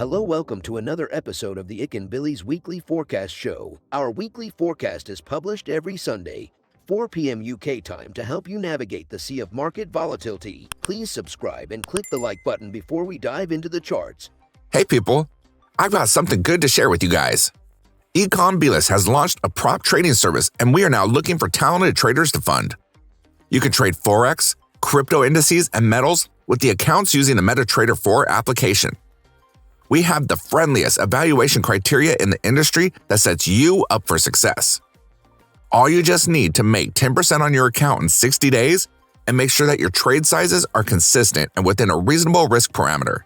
Hello, welcome to another episode of the Ikan Bilis Weekly Forecast Show. Our weekly forecast is published every Sunday, 4 p.m. UK time to help you navigate the sea of market volatility. Please subscribe and click the like button before we dive into the charts. Hey people, I've got something good to share with you guys. Bilis has launched a prop trading service and we are now looking for talented traders to fund. You can trade Forex, crypto indices, and metals with the accounts using the MetaTrader 4 application. We have the friendliest evaluation criteria in the industry that sets you up for success. All you just need to make 10% on your account in 60 days and make sure that your trade sizes are consistent and within a reasonable risk parameter.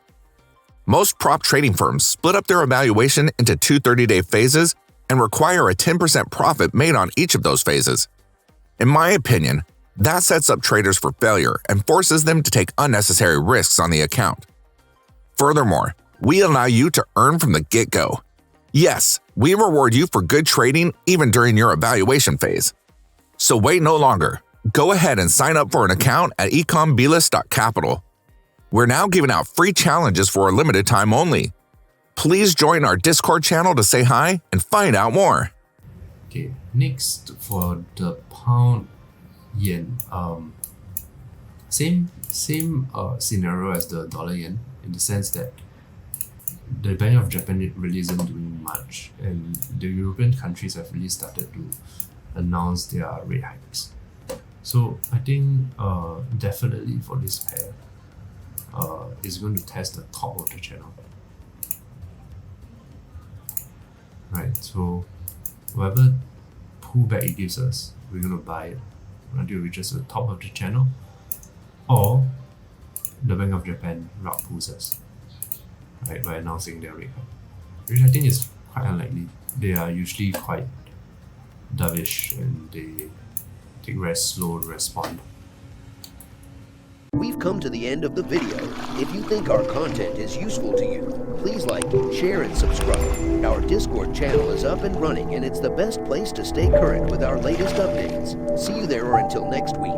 Most prop trading firms split up their evaluation into two 30-day phases and require a 10% profit made on each of those phases. In my opinion, that sets up traders for failure and forces them to take unnecessary risks on the account. Furthermore, we allow you to earn from the get-go. Yes, we reward you for good trading even during your evaluation phase. So wait no longer. Go ahead and sign up for an account at ikanbilis.capital. We're now giving out free challenges for a limited time only. Please join our Discord channel to say hi and find out more. Okay, next for the pound yen, same scenario as the dollar yen in the sense that the Bank of Japan really isn't doing much, and the European countries have really started to announce their rate hikes. So I think definitely for this pair, it's going to test the top of the channel. Right, so whatever pullback it gives us, we're going to buy it until it reaches the top of the channel, or the Bank of Japan rug pulls us, right, by announcing their rate hike, which I think is quite unlikely. They are usually quite dovish and they take very slow to respond. We've come to the end of the video. If you think our content is useful to you, please like, share, and subscribe. Our Discord channel is up and running, and it's the best place to stay current with our latest updates. See you there, or until next week.